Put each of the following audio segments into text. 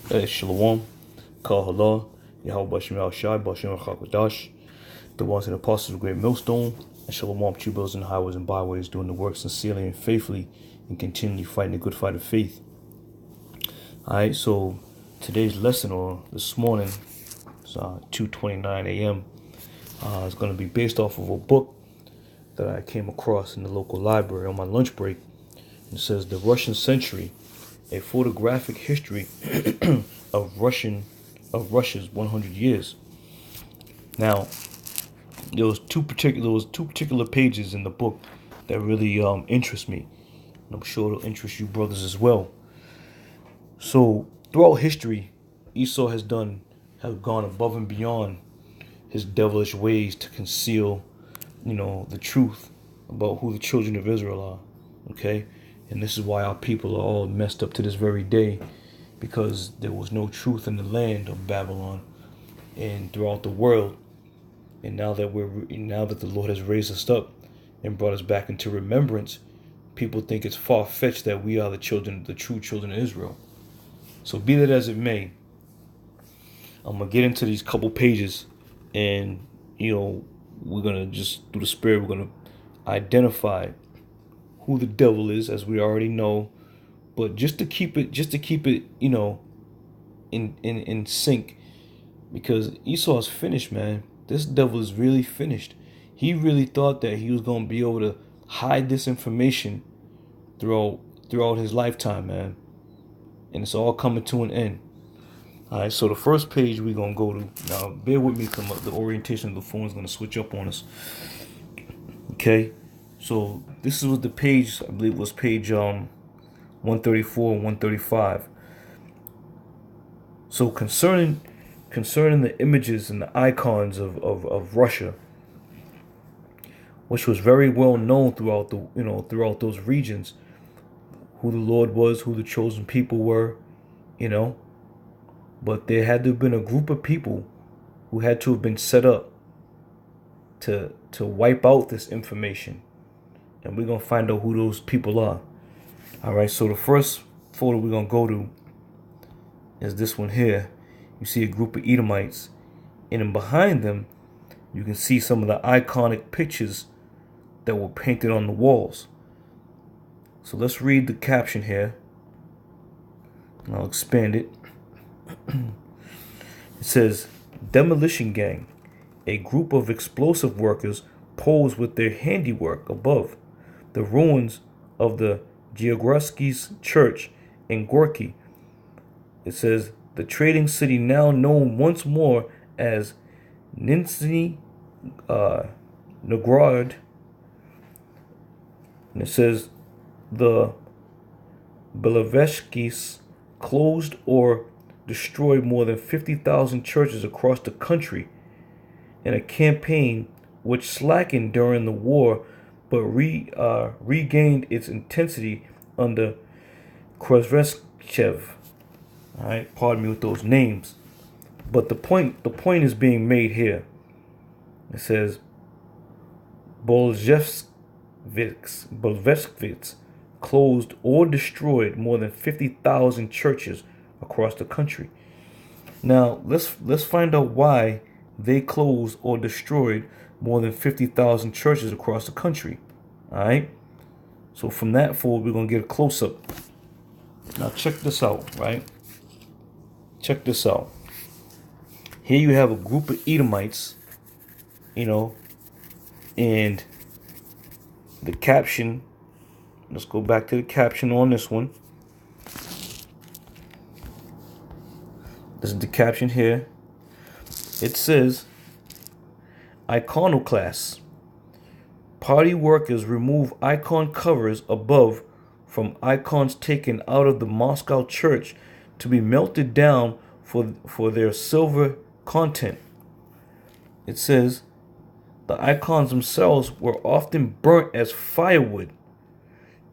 Shalom, Kal Halal, Yahweh Bashim Al Shai, Bashim Al Chakwadash, the ones and apostles of the great millstone, and Shalom, true builders in the highways and byways, doing the work sincerely and faithfully, and continually fighting the good fight of faith. Alright, so today's lesson, or this morning, it's 2:29 a.m., is going to be based off of a book that I came across in the local library on my lunch break. It says The Russian Century, a photographic history of Russia's 100 years. Now, there was two particular pages in the book that really interest me, and I'm sure it'll interest you brothers as well. So throughout history, Esau has gone above and beyond his devilish ways to conceal, the truth about who the children of Israel are. Okay, and this is why our people are all messed up to this very day, because there was no truth in the land of Babylon and throughout the world. And now that the Lord has raised us up and brought us back into remembrance, people think it's far-fetched that we are the true children of Israel. So be that as it may, I'm gonna get into these couple pages, and we're gonna just through the Spirit, we're gonna identify who the devil is, as we already know, but just to keep it, in sync, because Esau is finished, man. This devil is really finished. He really thought that he was gonna be able to hide this information throughout his lifetime, man, and it's all coming to an end. All right, so the first page we're gonna go to now. Bear with me, because the orientation of the phone is gonna switch up on us. Okay, so this is what the page, I believe, was page 134 and 135. So concerning the images and the icons of Russia, which was very well known throughout those regions, who the Lord was, who the chosen people were, but there had to have been a group of people who had to have been set up to wipe out this information, and we're gonna find out who those people are. All right, so the first photo we're gonna go to is this one here. You see a group of Edomites, and then behind them you can see some of the iconic pictures that were painted on the walls. So let's read the caption here, and I'll expand it. It says, "Demolition Gang, a group of explosive workers pose with their handiwork above the ruins of the Georgievsky's church in Gorky." It says, "The trading city now known once more as Nizhny Novgorod." And it says, "The Beleveshkis closed or destroyed more than 50,000 churches across the country in a campaign which slackened during the war but regained its intensity under Khrushchev." All right, pardon me with those names, but the point is being made here. It says Bolshevik closed or destroyed more than 50,000 churches across the country. Now let's find out why they closed or destroyed more than 50,000 churches across the country. All right. So from that forward, we're gonna get a close up. Now check this out, right? Check this out. Here you have a group of Edomites, and the caption. Let's go back to the caption on this one. This is the caption here. It says, "Iconoclasts. Party workers remove icon covers above from icons taken out of the Moscow church to be melted down for their silver content." It says, "The icons themselves were often burnt as firewood.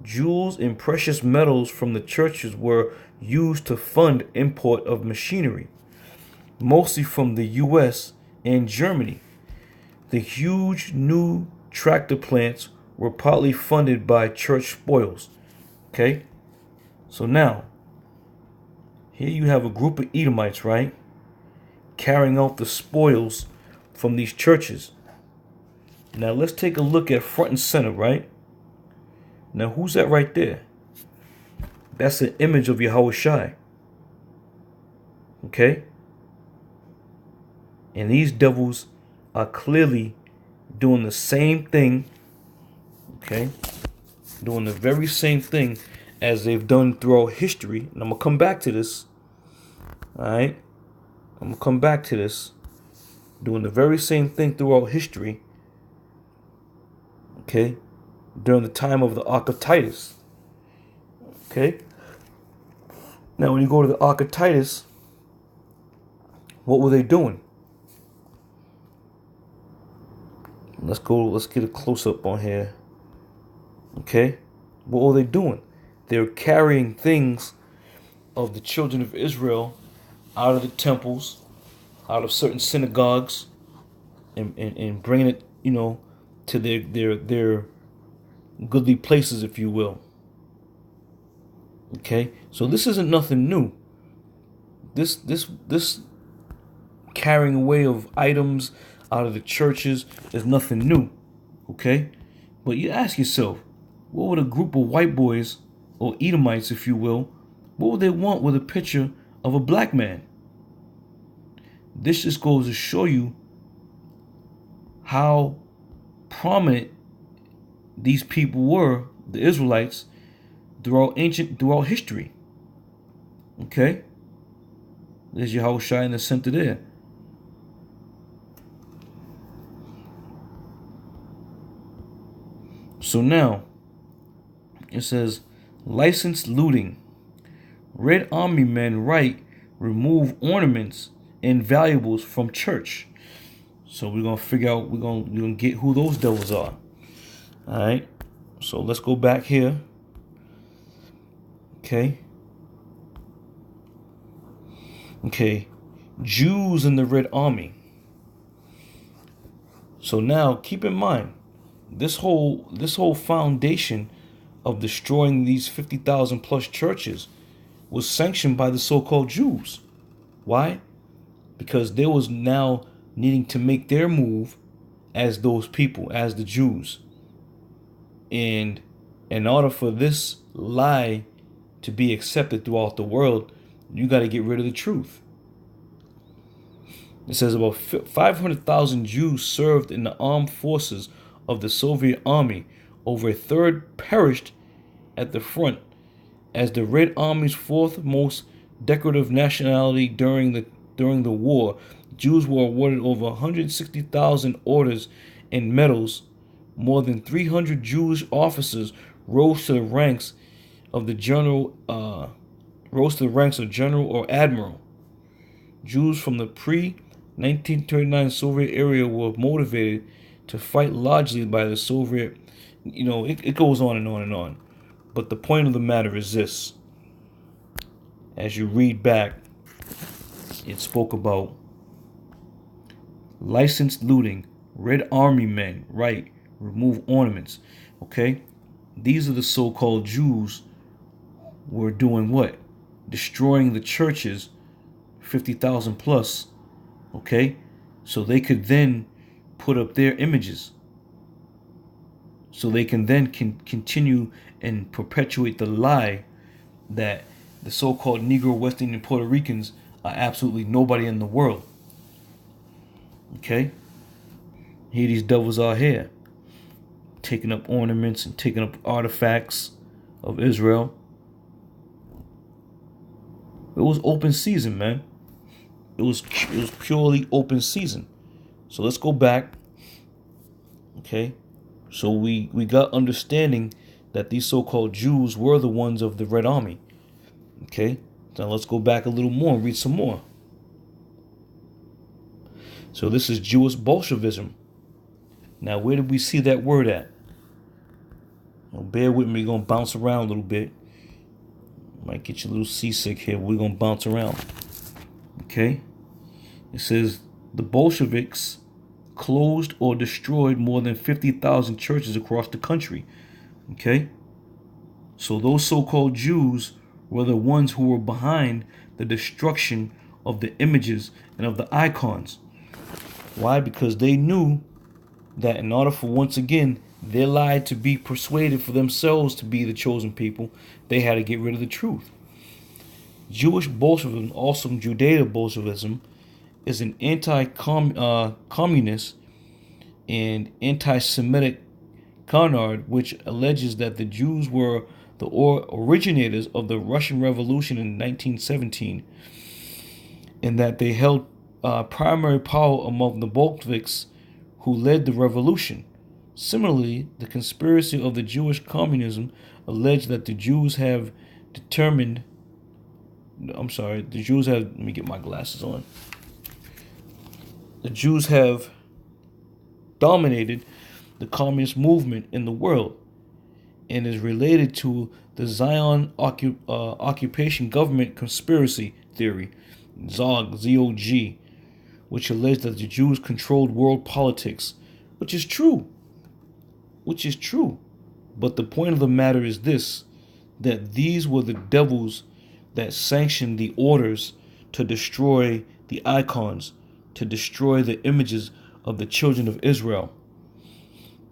Jewels and precious metals from the churches were used to fund import of machinery, mostly from the US and Germany. The huge new tractor plants were partly funded by church spoils." Okay? So now, Here you have a group of Edomites, right? Carrying out the spoils from these churches. Now let's take a look at front and center, right? Now who's that right there? That's an image of Yahushua. Okay? And these devils are clearly doing the same thing. Okay? Doing the very same thing as they've done throughout history. And I'm going to come back to this. Alright? I'm going to come back to this. Doing the very same thing throughout history. Okay? During the time of the Ark of Titus. Okay? Now when you go to the Ark of Titus, what were they doing? Let's get a close-up on here. Okay? What were they doing? They were carrying things of the children of Israel out of the temples, out of certain synagogues, and bringing it, to their goodly places, if you will. Okay? So this isn't nothing new. This carrying away of items out of the churches is nothing new. Okay? But you ask yourself, what would a group of white boys, or Edomites, if you will, what would they want with a picture of a black man? This just goes to show you how prominent these people were, the Israelites, throughout history. Okay? There's Yahushua in the center there. So now, it says, licensed looting. Red Army men right, remove ornaments and valuables from church. So we're gonna figure out, we're gonna get who those devils are. Alright. So let's go back here. Okay. Okay. Jews in the Red Army. So now keep in mind, this whole foundation of destroying these 50,000 plus churches was sanctioned by the so-called Jews. Why? Because they was now needing to make their move as those people, as the Jews. And in order for this lie to be accepted throughout the world, you got to get rid of the truth. It says about 500,000 Jews served in the armed forces of the Soviet Army. Over a third perished at the front as the Red Army's fourth most decorative nationality during the war. Jews were awarded over 160,000 orders and medals. More than 300 Jewish officers rose to the ranks of general or admiral. Jews from the pre-1939 Soviet area were motivated to fight largely by the Soviet. It goes on and on and on. But the point of the matter is this. As you read back, it spoke about licensed looting, Red Army men, right, remove ornaments. Okay? These are the so-called Jews were doing what? Destroying the churches, 50,000 plus, okay? So they could then put up their images. So they can then continue and perpetuate the lie that the so-called Negro, West Indian, Puerto Ricans are absolutely nobody in the world. Okay? Here these devils are here, taking up ornaments and taking up artifacts of Israel. It was open season, man. It was purely open season. So let's go back. Okay? So we got understanding that these so-called Jews were the ones of the Red Army. Okay? Now let's go back a little more and read some more. So this is Jewish Bolshevism. Now where did we see that word at? Now, bear with me, we're going to bounce around a little bit. Might get you a little seasick here, but we're going to bounce around. Okay? It says the Bolsheviks closed or destroyed more than 50,000 churches across the country. Okay? So those so-called Jews were the ones who were behind the destruction of the images and of the icons. Why? Because they knew that in order for, once again, their lie to be persuaded for themselves to be the chosen people, they had to get rid of the truth. Jewish Bolshevism, also Judeo-Bolshevism, is an anti-communist and anti-Semitic canard which alleges that the Jews were the originators of the Russian Revolution in 1917 and that they held primary power among the Bolsheviks who led the revolution. Similarly, the conspiracy of the Jewish communism alleged that the Jews have let me get my glasses on. The Jews have dominated the communist movement in the world and is related to the Zion occupation government conspiracy theory, ZOG, which alleged that the Jews controlled world politics, which is true. But the point of the matter is this, that these were the devils that sanctioned the orders to destroy the icons, to destroy the images of the children of Israel.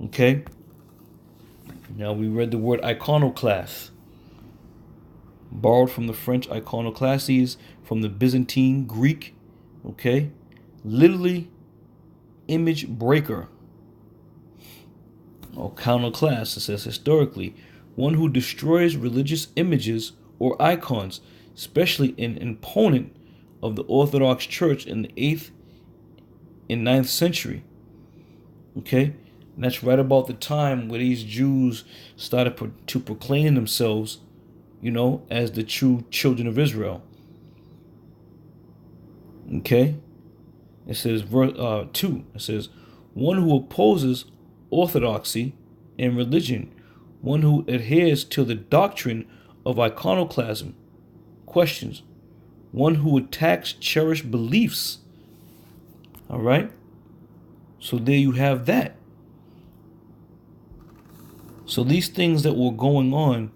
Okay? Now we read the word iconoclast, borrowed from the French iconoclastes, from the Byzantine Greek, okay? Literally, image breaker. Iconoclast, it says historically, one who destroys religious images or icons, especially an opponent of the Orthodox Church in the 8th and 9th century. Okay? And that's right about the time where these Jews started to proclaim themselves, as the true children of Israel. Okay? It says, verse 2, it says, one who opposes orthodoxy in religion, one who adheres to the doctrine of iconoclasm. Questions. One who attacks cherished beliefs. All right? So there you have that. So these things that were going on,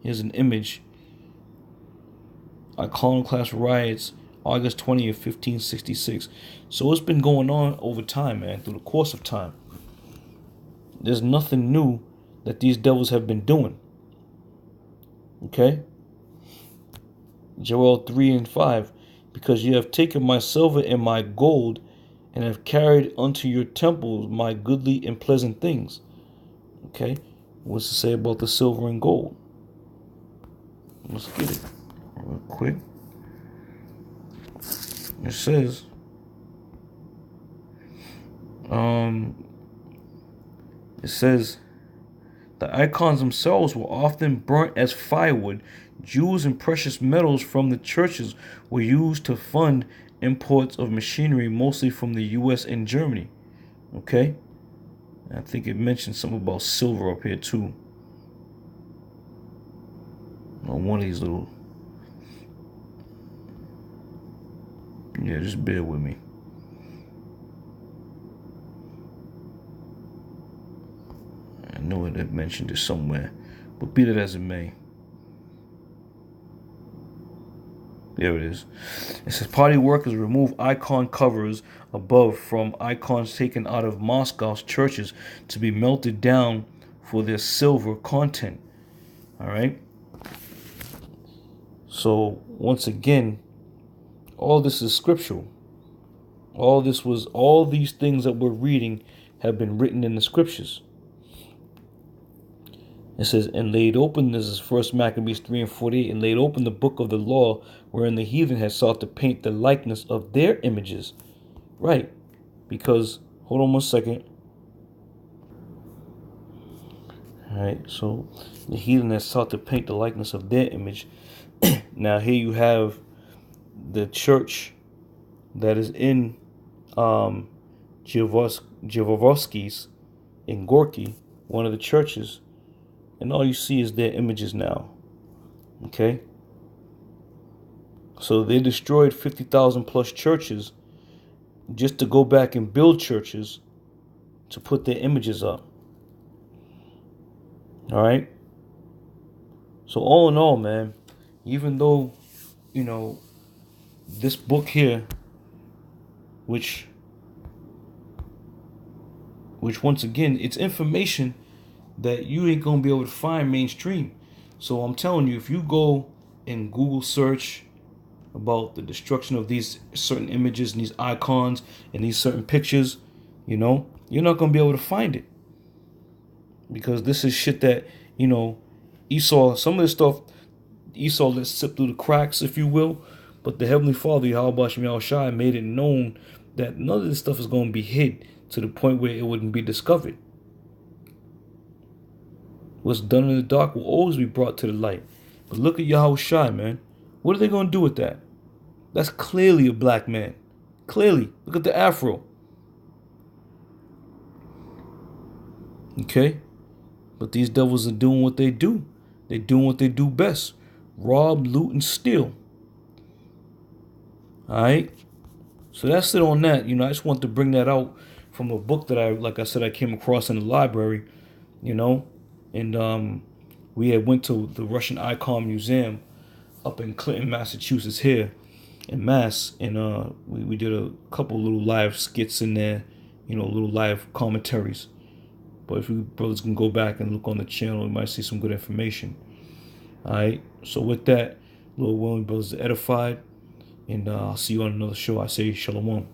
here's an image. Iconoclast riots, August 20th, 1566. So it's been going on over time, man, through the course of time. There's nothing new that these devils have been doing. Okay? Joel 3:5. Because you have taken my silver and my gold, and have carried unto your temples my goodly and pleasant things. Okay? What's to say about the silver and gold? Let's get it real quick. It says, the icons themselves were often burnt as firewood. Jewels and precious metals from the churches were used to fund imports of machinery, mostly from the U.S. and Germany. Okay? I think it mentioned something about silver up here too. On one of these little... Yeah, just bear with me. I know it mentioned it somewhere, but be that as it may. There it is. It says party workers remove icon covers above from icons taken out of Moscow's churches to be melted down for their silver content. All right. So once again, all this is scriptural. All these things that we're reading have been written in the scriptures. It says, and laid open, this is 1 Maccabees 3:48, and laid open the book of the law, wherein the heathen had sought to paint the likeness of their images. Right. Because, hold on one second. Alright, so the heathen has sought to paint the likeness of their image. Now here you have the church that is in Javorovsky's in Gorky, one of the churches. And all you see is their images now. Okay? So they destroyed 50,000 plus churches just to go back and build churches to put their images up. Alright? So all in all, man, even though, you know, this book here, which once again, it's information that you ain't gonna be able to find mainstream. So I'm telling you, if you go and Google search about the destruction of these certain images and these icons and these certain pictures, you know, you're not gonna be able to find it. Because this is shit that, you know, Esau, some of this stuff, Esau let slip through the cracks, if you will. But the Heavenly Father, Yahweh Shem Shai, made it known that none of this stuff is going to be hid to the point where it wouldn't be discovered. What's done in the dark will always be brought to the light. But look at Yahweh Shai, man. What are they going to do with that? That's clearly a black man. Clearly. Look at the afro. Okay? But these devils are doing what they do. They're doing what they do best. Rob, loot, and steal. Alright? So that's it on that. You know, I just want to bring that out from a book that like I said, I came across in the library, you know. And we had went to the Russian Icon Museum up in Clinton, Massachusetts here in Mass. And we did a couple little live skits in there, you know, little live commentaries. But if you brothers can go back and look on the channel, you might see some good information. Alright, so with that, Lord willing, brothers are edified. And I'll see you on another show. I say shalom.